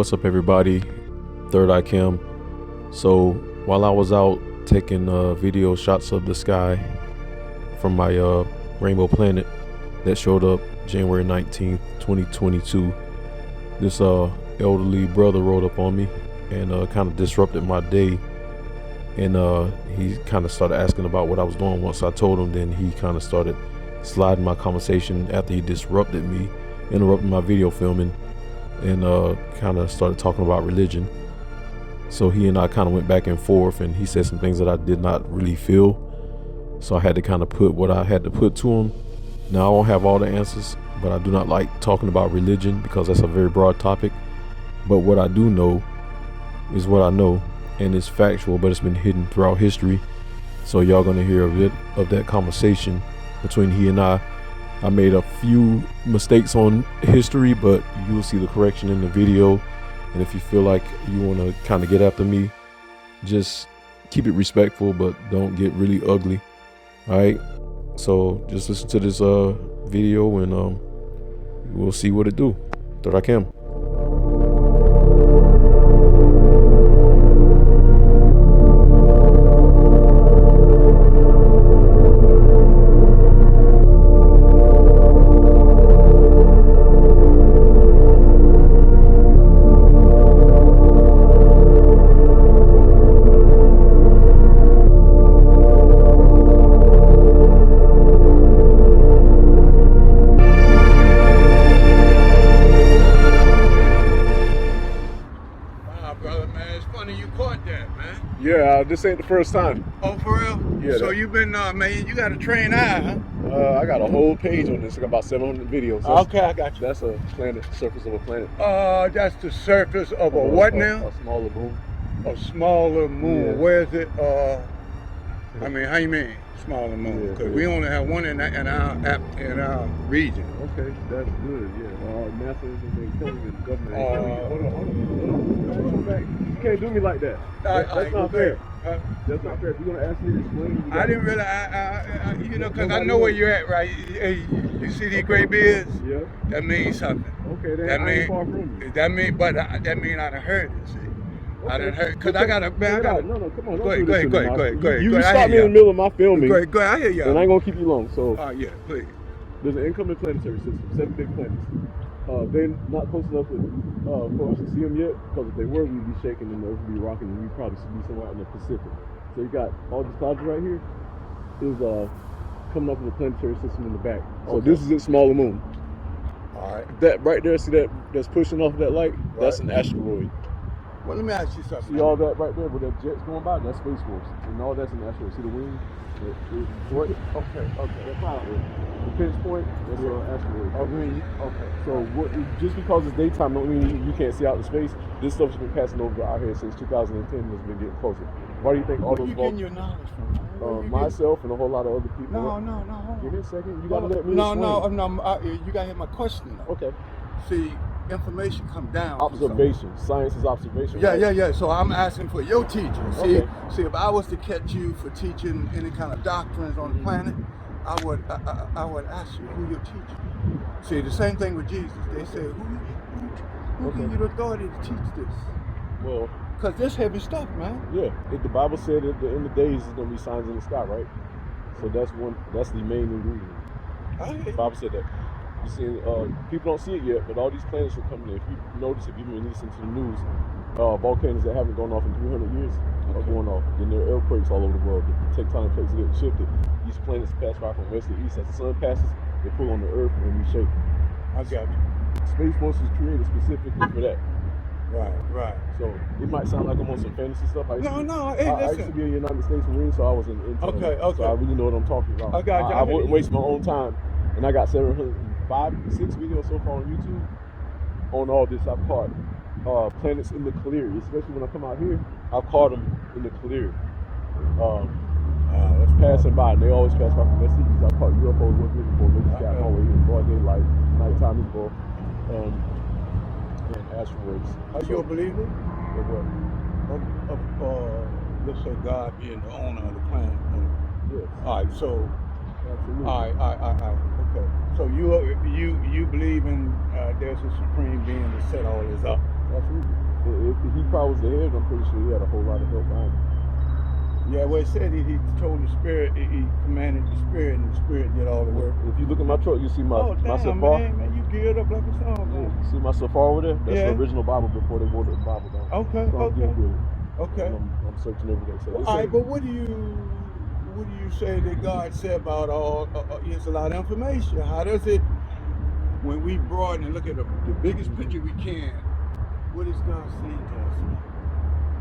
what's up everybody? Third Eye Cam. So while I was out taking video shots of the sky from my rainbow planet that showed up January 19th, 2022, this elderly brother rode up on me and kind of disrupted my day. And he kind of started asking about what I was doing. Once I told him, then he kind of started sliding my conversation after he disrupted me, interrupted my video filming, and kind of started talking about religion. So he and I kind of went back and forth, and he said some things that I did not really feel. So I had to kind of put what I had to put to him. Now I don't have all the answers, but I do not like talking about religion because that's a very broad topic. But what I do know is what I know, and it's factual, but it's been hidden throughout history. So y'all gonna hear a bit of that conversation between he and I. I made a few mistakes on history, but you will see the correction in the video. And if you feel like you want to kind of get after me, just keep it respectful, but don't get really ugly. All right, so just listen to this video and we'll see what it do. Third Eye Cam. Yeah, this ain't the first time. Oh, for real? Yeah. So you've been, man, you got a trained eye, huh? I got a whole page on this. I got about 700 videos. Okay, I got you. That's a planet, surface of a planet. That's the surface of a what now? A smaller moon. A smaller moon. Yeah. Where is it? I mean, how you mean smaller moon? Because we only have one in our region. Okay, that's good. Yeah. NASA has been telling me the government. Hold on back. You can't do me like that. That's not fair. That's not fair. If you're gonna ask me to explain, I didn't really, you know, because I know where you're at, right? You see these gray beards? Yeah. That means something. Okay, that ain't far from you. That mean, but that mean I done heard it. See, okay. I done heard because I got a man. No, come on. Go ahead. You stop me in the middle of my filming. Go ahead. I hear you. And I ain't gonna keep you long. So. Yeah, please. There's an incoming planetary system, 7 big planets. They're not close enough for us to see them yet, because if they were, we'd be shaking and the Earth would be rocking, and we'd probably be somewhere out in the Pacific. So you got all these clouds right here is coming up with a planetary system in the back. So this is its smaller moon. All right. That right there, see that's pushing off that light? Right. That's an asteroid. Well, let me ask you something. See all that right there, where that jet's going by? That's Space Force, and all that's an asteroid. See the wings? Okay. That's fine. The pinch point, that's an asteroid. Okay. So just because it's daytime don't mean you can't see out in space. This stuff's been passing over our head since 2010 and it's been getting closer. Why do you think all those Where are you getting your knowledge from? Myself and a whole lot of other people. No. Give me a second. You gotta let me No. You gotta hear my question though. Okay. See, information come down. Observation. Science is observation. Yeah, right? yeah. So I'm asking for your teaching. See, if I was to catch you for teaching any kind of doctrines on the planet, I would ask you who your teacher. See, the same thing with Jesus. They say, who give you the authority to teach this? Well, because this heavy stuff, man. Yeah. The Bible said at the end of the days there's gonna be signs in the sky, right? So that's the main ingredient. The Bible said that. You see, people don't see it yet, but all these planets are coming in. If you notice, if you've been listening to the news, volcanoes that haven't gone off in 300 years are going off. Then there are earthquakes all over the world. The tectonic plates are getting shifted. These planets pass by from west to east. As the sun passes, they pull on the earth and we shake. I got you. Space Force was created specifically for that. Right. So it might sound like I'm on some fantasy stuff. I used to be in the United States Marine, so I was in intern. Okay. So I really know what I'm talking about. I got you. I wouldn't waste my own time. And I got 706 videos so far on YouTube on all this. I've caught planets in the clear, especially when I come out here. I've caught them in the clear. That's passing by, and they always pass by from their cities. I've caught UFOs looking for the sky always in broad daylight, nighttime is broad, and asteroids. Are you a believer? Let's say God being the owner of the planet. Yes. All right. So. Absolutely. All right. Okay. So you believe in there's a supreme being to set all this up. Absolutely. If he probably was the head, I'm pretty sure he had a whole lot of help behind him. Yeah, well, it said he told the spirit, he commanded the spirit, and the spirit did all the work. If you look at my truck, you see my damn, Safar. Man, you geared up like a song. Yeah, you see my Safar over there? That's the original Bible before they watered the Bible down. Okay, so okay. I'm searching every day. So all right, but what do you say that God said about all? It's a lot of information. How does it, when we broaden and look at the biggest picture we can, what is God saying to us?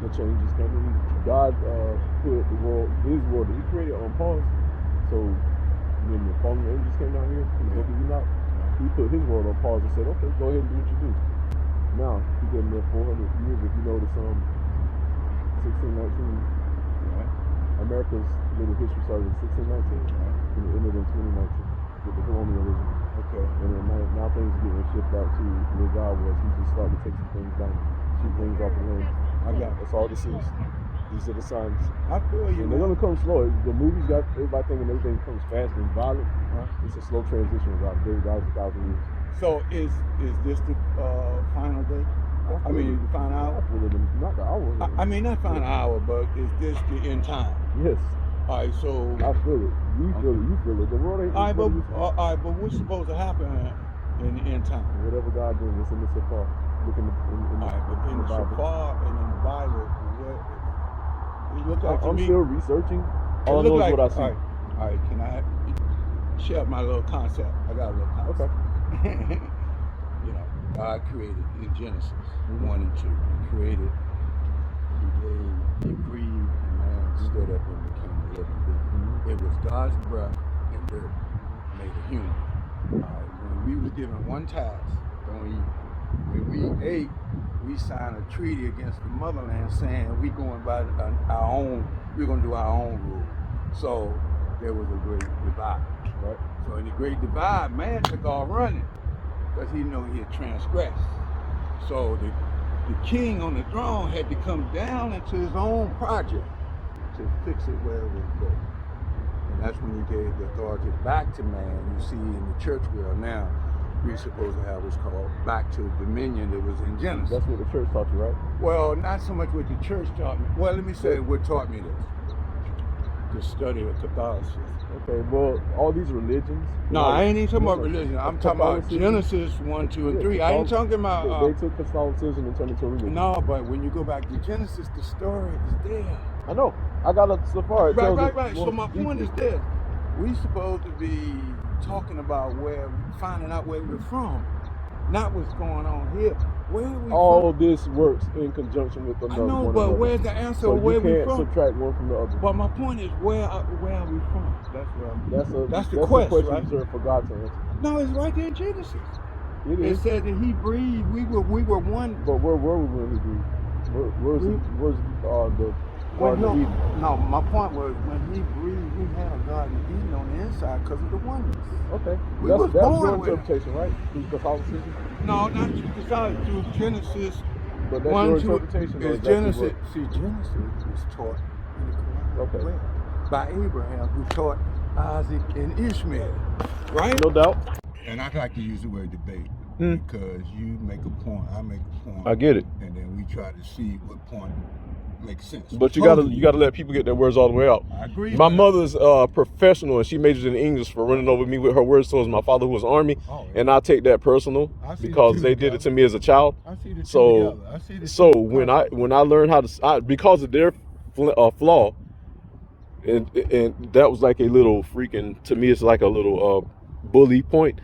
The change is coming. God put the world, his world that he created on pause. So when the fallen angels came down here in the book of Enoch, he put his world on pause and said, okay, go ahead and do what you do. Now, he gave them there 400 years. If you notice, 1619, America's little history started in 1619 and it ended in 2019 with the colonialism. Okay. And then now things are getting shipped back to where God was. He just started to take some things down, some things off the land. That's all this is. These are the signs. I feel you. And they're gonna come slow. The movies got everybody thinking everything comes fast and violent. It's a slow transition about 1,000 years. So is this the final day? I mean, the final hour? Not the hour. I mean, not final hour, but is this the end time? Yes. All right, so I feel it. We feel it. You feel it. The world ain't. All right, but what's supposed to happen in the end time? Whatever God doing, it's in the Safar. Look in the Safar and in the Bible, it look like I'm still researching. All I know is what I see. All right, can I share my little concept? I got a little concept. Okay. You know, God created in Genesis 1 and 2. He created. He breathed, and man stood up and became a living being. It was God's breath and dirt made a human. When we was given one task, don't eat. When we ate, we signed a treaty against the motherland saying we're going by our own, we're going to do our own rule. So there was a great divide. Right? So in the great divide, man took off running because he knew he had transgressed. So the king on the throne had to come down into his own project to fix it where it was broken. And that's when he gave the authority back to man. You see in the church world now, we're supposed to have what's called back to dominion that was in Genesis. That's what the church taught you, right? Well, not so much what the church taught me. Well, let me say what taught me this. The study of Catholicism. Okay, well, all these religions. No, I ain't even talking about religion. I'm talking about Genesis 1, 2, and 3. I ain't talking about... they took Catholicism and turned it into a religion. No, but when you go back to Genesis, the story is there. I know. I got a Safari. Right. So my point is this. We supposed to be talking about finding out where we're from, not what's going on here. Where are we all from? this works in conjunction with another. I know, but where's the answer? So where you can't we from? subtract one from the other. But my point is, where are we from? That's the question, right? reserved for God to answer. No, it's right there in Genesis. It said that He breathed. We were one. But where were we when He breathed? Where's the Garden of Eden? No, my point was when He breathed, we had a Garden of Eden on the inside because of the oneness. Okay, that's your interpretation, right? Through Catholicism? No, not through Catholicism. Through Genesis. But that's your interpretation. Is Genesis? See, Genesis was taught in the Quran. Okay. By Abraham, who taught Isaac and Ishmael. Right? No doubt. And I like to use the word debate because you make a point, I make a point. I get it. And then we try to see what point makes sense. But you gotta let people get their words all the way out. I agree. My mother's professional and she majored in English for running over me with her words. So was my father, who was Army, and I take that personal because they did it to me as a child. I see the so when I learned how to, because of their flaw, and that was like a little freaking, to me it's like a little bully point.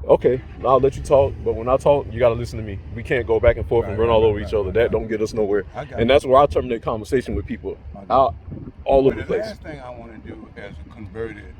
Okay, I'll let you talk, but when I talk, you got to listen to me. We can't go back and forth and run all over each other. That don't get us nowhere. And that's where I terminate conversation with people all over the place. The last thing I want to do as a converted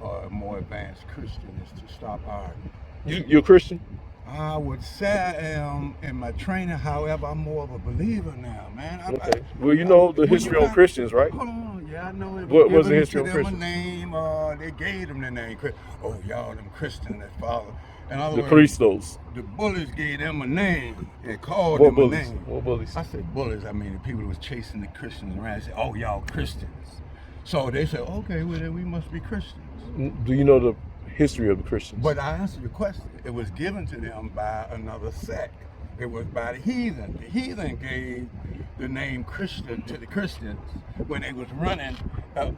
or more advanced Christian is to stop arguing. You're a Christian? I would say I am in my training. However, I'm more of a believer now, man. Okay. Well, you know the history on Christians, right? Hold on. Yeah, I know it. What was the history of Christians? They gave them the name. Oh, y'all, them Christians that follow. In other the words, Christos. The bullies gave them a name and called them a name. What bullies? I said bullies. I mean, the people that was chasing the Christians around. They said, oh, y'all Christians. So they said, okay, well, then we must be Christians. Do you know the history of the Christians? But I answered your question. It was given to them by another sect. It was by the heathen. The heathen gave the name Christian to the Christians when they was running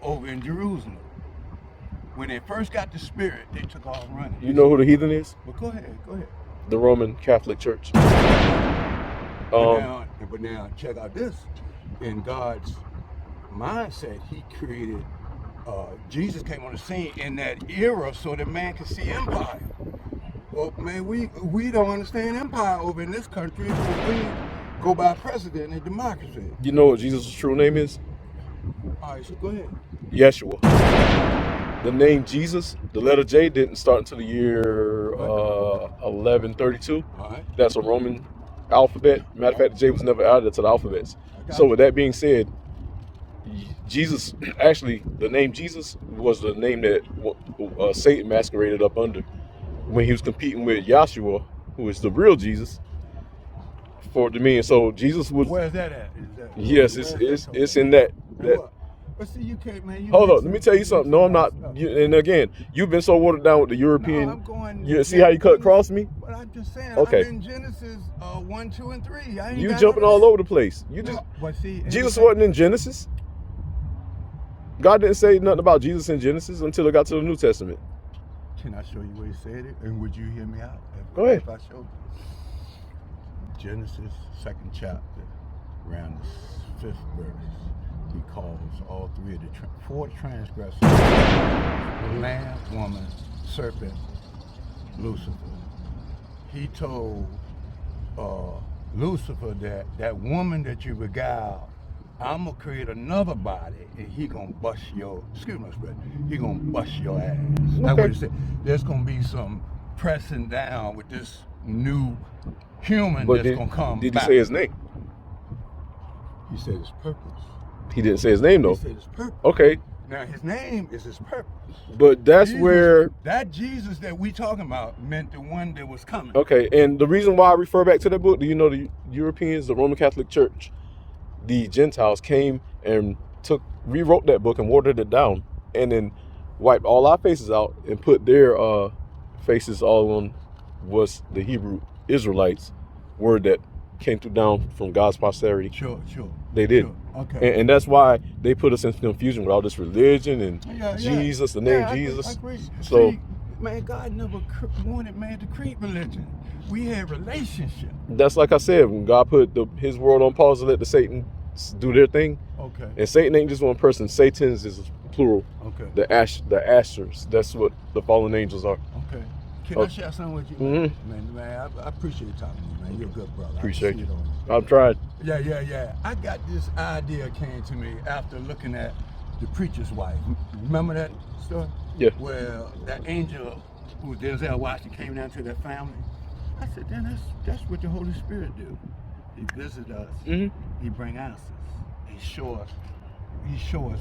over in Jerusalem. When they first got the Spirit, they took off running. You know who the heathen is? Well, go ahead. The Roman Catholic Church. But now, check out this. In God's mindset, He created, Jesus came on the scene in that era so that man could see empire. Well, man, we don't understand empire over in this country. We go by president and democracy. You know what Jesus' true name is? All right, so go ahead. Yeshua. The name Jesus, the letter J, didn't start until the year 1132. All right. That's a Roman alphabet. Matter of fact, the J was never added to the alphabets. So with that being said, Jesus, actually, the name Jesus was the name that Satan masqueraded up under when he was competing with Yahshua, who is the real Jesus, for dominion. So Jesus was. Where's that at? Yes, it's in that. But see, you can't, man. Hold on, let me tell you something. No, I'm not. And again, you've been so watered down with the European. No, I'm going. You see how you cut across me? But I'm just saying. Okay. I'm in Genesis 1, 2, and 3. You jumping all over the place. You just. But see, Jesus wasn't in Genesis. God didn't say nothing about Jesus in Genesis until it got to the New Testament. Can I show you where He said it? And would you hear me out? Go ahead. If I showed you. Genesis 2nd chapter, around the 5th verse. He calls all three of the four transgressors: lamb, woman, serpent, Lucifer. He told Lucifer that woman that you beguiled, I'm gonna create another body, and he gonna bust your. Excuse me, he gonna bust your ass. That's what he said. There's gonna be some pressing down with this new human that's gonna come. Did he say his name? He said his purpose. He didn't say his name though. He said his purpose. Okay. Now his name is his purpose. But that's where that Jesus that we talking about meant the one that was coming. Okay, and the reason why I refer back to that book, do you know the Europeans, the Roman Catholic Church, the Gentiles came and rewrote that book and watered it down, and then wiped all our faces out and put their faces all on was the Hebrew Israelites, word that came through down from God's posterity. Sure. They did. Sure. Okay. And that's why they put us in confusion with all this religion and Jesus, the name Jesus. I agree. So, see, man, God never wanted man to create religion. We had relationship. That's like I said, when God put his world on pause to let the Satan do their thing. Okay. And Satan ain't just one person. Satan's is plural. Okay. The Ashers. That's what the fallen angels are. Okay. Can I share something with you? Mm-hmm. Man, I appreciate talking to you, man. You're a good brother. Appreciate you. I've tried. Yeah. I got this idea came to me after looking at The Preacher's Wife. Remember that story? Yeah. Where that angel who Denzel Washington came down to that family. I said, then that's what the Holy Spirit do. He visits us. Mm-hmm. He bring answers. He show us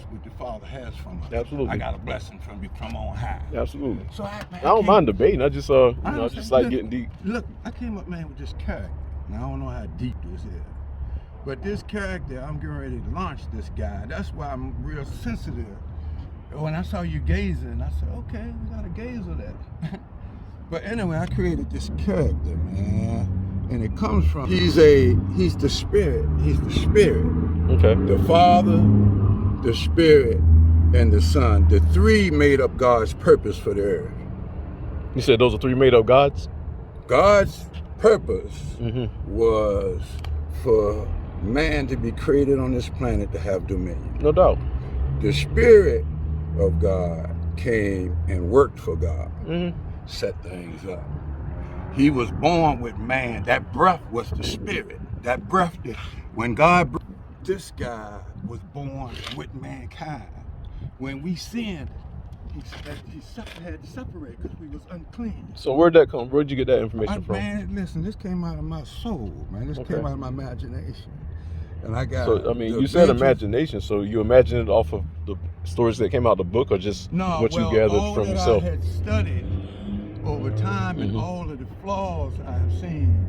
what the Father has from us. Absolutely. I got a blessing from on high. Absolutely. So I don't mind debating. I just just like getting deep. Look, I came up, man, with this character. Now I don't know how deep this is, but this character, I'm getting ready to launch this guy. That's why I'm real sensitive. When I saw you gazing, I said, okay, we got to gaze on that. But anyway, I created this character, man, and it comes from he's the spirit. He's the spirit. Okay. The Father, the Spirit, and the Son. The three made up God's purpose for the earth. You said those are three made up gods? God's purpose was for man to be created on this planet to have dominion. No doubt. The Spirit of God came and worked for God, set things up. He was born with man. That breath was the Spirit. That breath, when God breathed, this guy was born with mankind. When we sinned, he had to separate because we was unclean. So where'd that come? Where'd you get that information from? Man, listen, this came out of my soul, man. This came out of my imagination. And I got. So I mean, you said imagination. So you imagined it off of the stories that came out of the book, or just what you gathered from yourself? I had studied over time and all of the flaws I have seen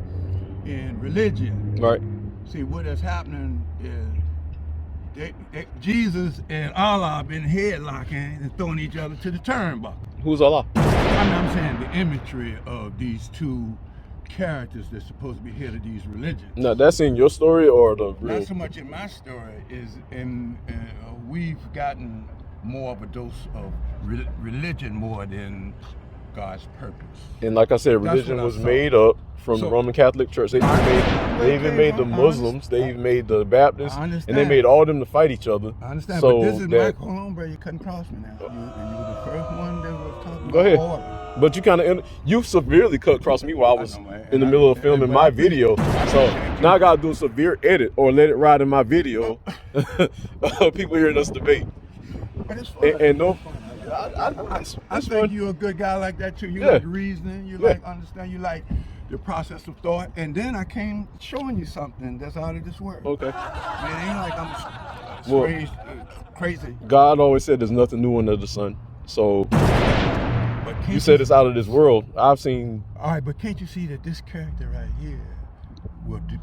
in religion. Right. See, what is happening is Jesus and Allah been headlocking and throwing each other to the turnbuckle. Who's Allah? I'm saying the imagery of these two characters that's supposed to be head of these religions. Now, that's in your story or the real? Not so much in my story. Is in we've gotten more of a dose of religion more than God's purpose. And like I said, religion was made up from the Roman Catholic Church. They even made the Muslims. They even made the Baptists. And they made all of them to fight each other. I understand, so but this is my... Hold on, bro. You couldn't cross me now. You were the first one that was talking Go ahead. order. But you severely cut across me while I was in the middle of filming my video. So now I gotta do a severe edit or let it ride in my video. People hearing us debate. But it's fun. And no, I think you're a good guy like that too. You like reasoning. You like understand. You like the process of thought. And then I came showing you something that's out of this world. Okay. It ain't like I'm strange, crazy. God always said there's nothing new under the sun. So you said it's out of this world. I've seen. All right, but can't you see that this character right here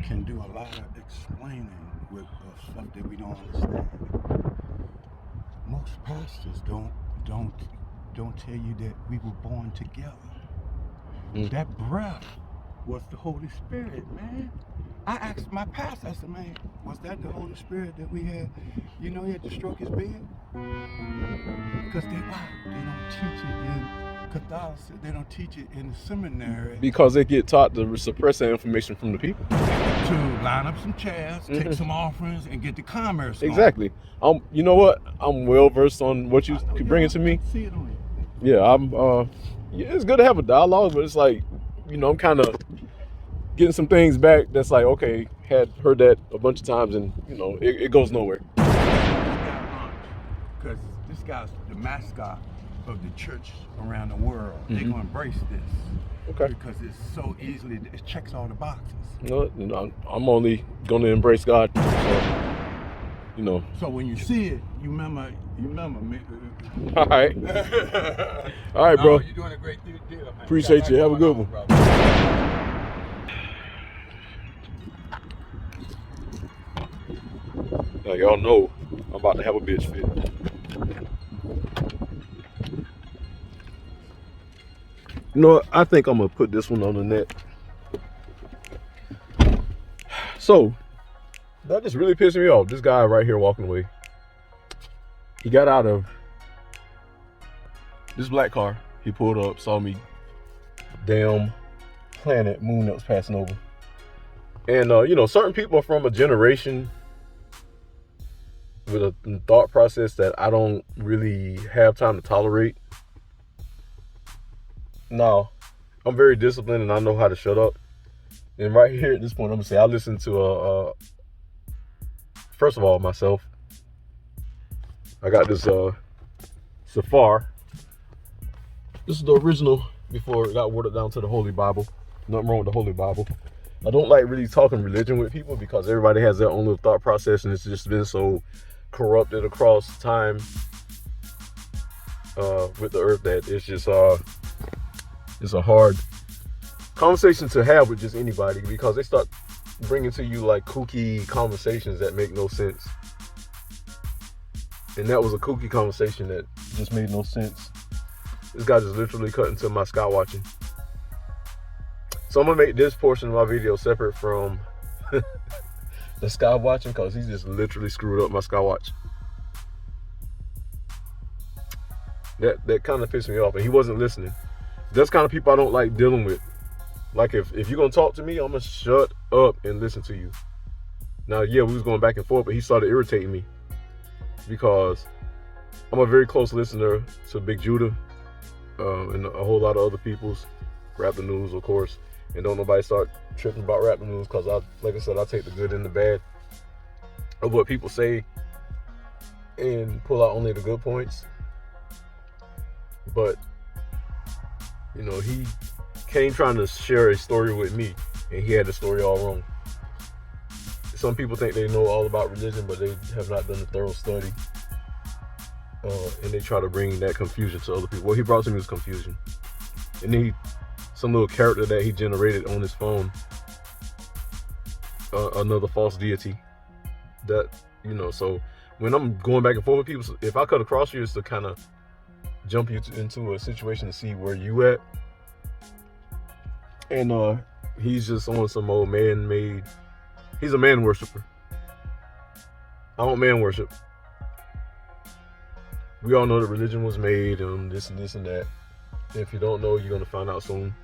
can do a lot of explaining with stuff that we don't understand? Most pastors don't tell you that we were born together. That breath was the Holy Spirit, man. I asked my pastor, I said, man, was that the Holy Spirit that we had? You know, he had to stroke his beard? Because they don't teach it in Catholicism. They don't teach it in the seminary. Because they get taught to suppress that information from the people. To line up some chairs, take some offerings, and get the commerce going. Exactly. You know what? I'm well versed on what you could bring it to me. See it on Yeah, you. it's good to have a dialogue, but it's like, I'm kind of getting some things back that's like, okay, had heard that a bunch of times and, it goes nowhere. Because this guy's the mascot of the church around the world. They're going to embrace this. Okay. Because it's so easily, it checks all the boxes. I'm only going to embrace God. So, So when you see it, you remember me. All right. All right, bro. You're doing a great deal, man. Appreciate you. Have a good one. Now, y'all know I'm about to have a bitch fit. I think I'm going to put this one on the net. So, that just really pissed me off. This guy right here walking away. He got out of this black car. He pulled up, saw me. Damn planet, moon that was passing over. And, certain people are from a generation with a thought process that I don't really have time to tolerate. No, I'm very disciplined and I know how to shut up. And right here at this point, I'm gonna say I listen to first of all, myself. I got this Safar. This is the original before it got watered down to the Holy Bible. Nothing wrong with the Holy Bible. I don't like really talking religion with people because everybody has their own little thought process and it's just been so corrupted across time with the earth that it's just it's a hard conversation to have with just anybody because they start bringing to you like kooky conversations that make no sense. And that was a kooky conversation that just made no sense. This guy just literally cut into my sky watching. So I'm gonna make this portion of my video separate from the sky watching because he just literally screwed up my sky watch. That kind of pissed me off and he wasn't listening. That's kind of people I don't like dealing with. Like if you're gonna talk to me, I'm gonna shut up and listen to you. Now, yeah, we was going back and forth, but he started irritating me because I'm a very close listener to Big Judah and a whole lot of other people's Rap the News, of course. And don't nobody start tripping about Rap the News because like I said, I take the good and the bad of what people say and pull out only the good points. But he came trying to share a story with me and he had the story all wrong. Some people think they know all about religion, but they have not done a thorough study. And they try to bring that confusion to other people. What he brought to me was confusion. And then some little character that he generated on his phone, another false deity. That, so when I'm going back and forth with people, if I cut across you, it's to kind of jump you into a situation to see where you at. And he's just on some old man-made. He's a man worshiper. I don't man worship. We all know that religion was made and this and this and that. If you don't know, you're gonna find out soon.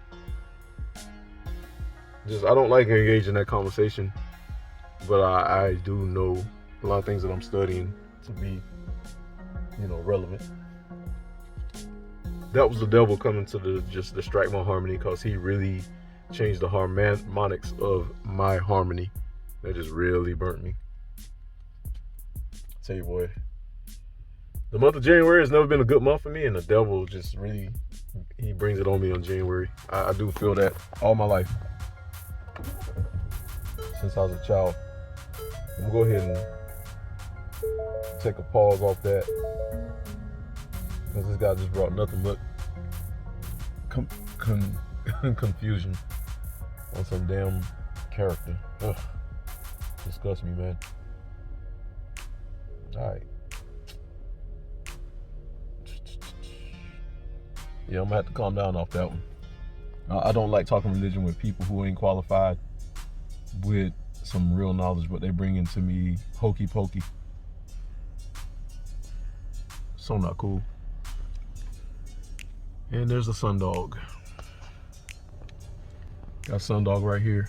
I don't like engaging in that conversation, but I do know a lot of things that I'm studying to be, relevant. That was the devil coming to just distract my harmony, because he really changed the harmonics of my harmony. That just really burnt me. Tell you, boy, the month of January has never been a good month for me, and the devil just really, he brings it on me on January. I do feel that all my life, since I was a child. I'm gonna go ahead and take a pause off that, because this guy just brought nothing but confusion on some damn character. Ugh. Disgusts me, man. Alright. Yeah, I'm gonna have to calm down off that one. I don't like talking religion with people who ain't qualified with some real knowledge, but they bring into me hokey pokey. So not cool. And there's the sundog. Got sundog right here.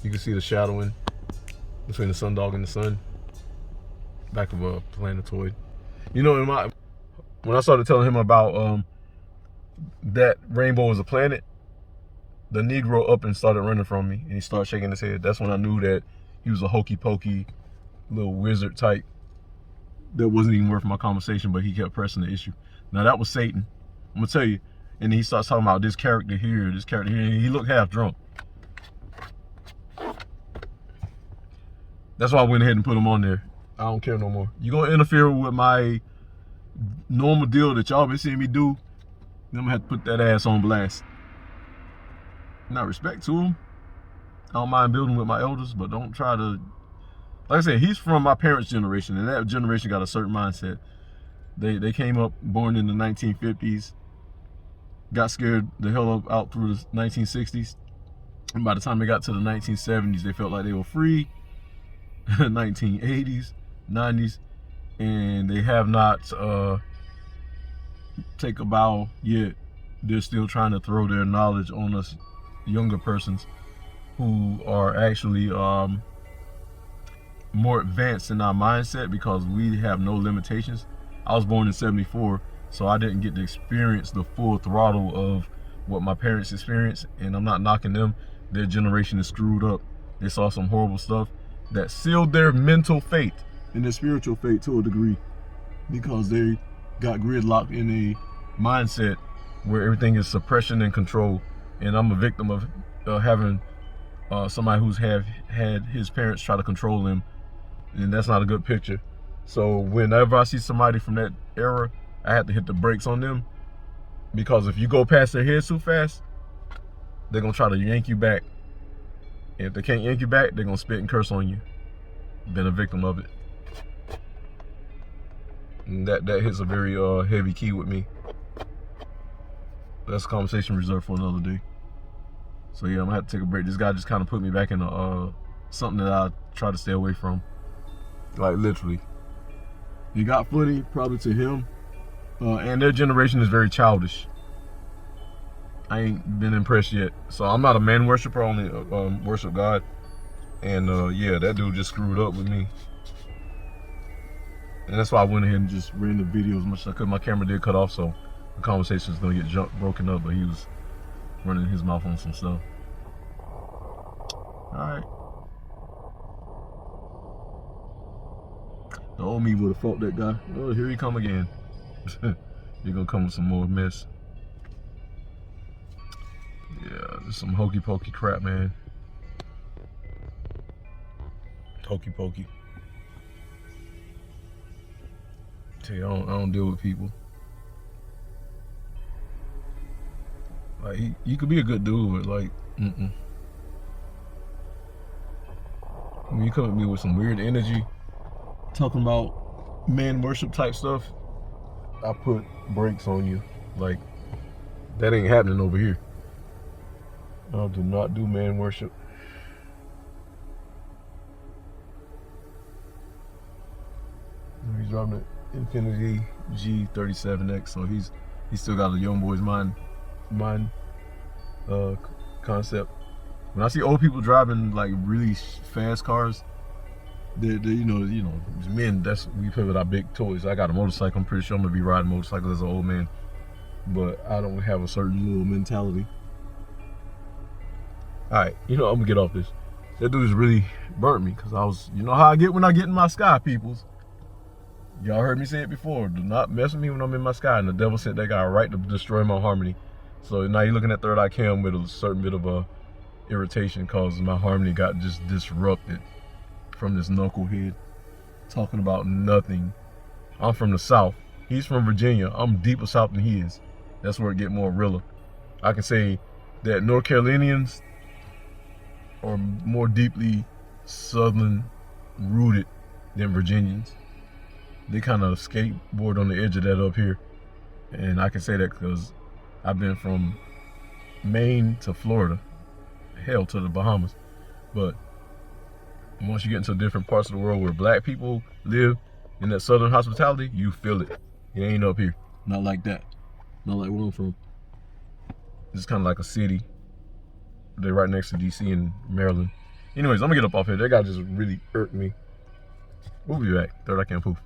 You can see the shadowing between the sundog and the sun. Back of a planetoid. When I started telling him about that rainbow is a planet, the Negro up and started running from me, and he started shaking his head. That's when I knew that he was a hokey pokey little wizard type that wasn't even worth my conversation, but he kept pressing the issue. Now that was Satan. I'm gonna tell you. And then he starts talking about this character here, and he looked half drunk. That's why I went ahead and put him on there. I don't care no more. You gonna interfere with my normal deal that y'all been seeing me do, then I'm gonna have to put that ass on blast. Not respect to him. I don't mind building with my elders, but don't try to. Like I said, he's from my parents' generation, and that generation got a certain mindset. They came up, born in the 1950s, got scared the hell out through the 1960s, and by the time they got to the 1970s, they felt like they were free. 1980s, 90s, and they have not take a bow yet. They're still trying to throw their knowledge on us younger persons who are actually more advanced in our mindset, because we have no limitations. I was born in 74, so I didn't get to experience the full throttle of what my parents experienced, and I'm not knocking them. Their generation is screwed up. They saw some horrible stuff that sealed their mental fate and their spiritual fate to a degree, because they got gridlocked in a mindset where everything is suppression and control. And I'm a victim of having somebody who's had his parents try to control him, and that's not a good picture. So whenever I see somebody from that era, I have to hit the brakes on them, because if you go past their heads too fast, they're gonna try to yank you back. And if they can't yank you back, they're gonna spit and curse on you. Been a victim of it. And that hits a very heavy key with me. That's a conversation reserved for another day. So yeah, I'm gonna have to take a break. This guy just kind of put me back in something that I try to stay away from. Like literally. He got funny, probably to him. And their generation is very childish. I ain't been impressed yet. So I'm not a man worshiper, I only worship God. And yeah, that dude just screwed up with me. And that's why I went ahead and just ran the video as much as I could. My camera did cut off, so the conversation is gonna get broken up, but he was running his mouth on some stuff. Alright. The old me would have fought that guy. Oh, here he come again. You're gonna come with some more mess. Yeah, there's some hokey pokey crap, man. Hokey pokey. Tell you, I don't deal with people. Like, you could be a good dude, but like, when you come at me with some weird energy, talking about man worship type stuff, I put brakes on you. Like, that ain't happening over here. I do not do man worship. He's driving an Infiniti G37X, so he's still got a young boy's mind concept. When I see old people driving like really fast cars, they you know, men, we play with our big toys. I got a motorcycle. I'm pretty sure I'm gonna be riding motorcycles as an old man, but I don't have a certain little mentality. All right, I'm gonna get off this. That dude just really burnt me because I was, you know how I get when I get in my sky, peoples. Y'all heard me say it before. Do not mess with me when I'm in my sky. And the devil sent that guy right to destroy my harmony. So now you're looking at Third Eye Cam with a certain bit of irritation because my harmony got just disrupted from this knucklehead talking about nothing. I'm from the South. He's from Virginia. I'm deeper South than he is. That's where it get more realer. I can say that North Carolinians are more deeply Southern rooted than Virginians. They kind of skateboard on the edge of that up here. And I can say that because I've been from Maine to Florida, hell to the Bahamas. But once you get into different parts of the world where black people live in that Southern hospitality, you feel it. It ain't up here. Not like that. Not like where I'm from. It's kind of like a city. They're right next to DC and Maryland. Anyways, I'm gonna get up off here. That guy just really irked me. We'll be back. Third Eye Cam Poof.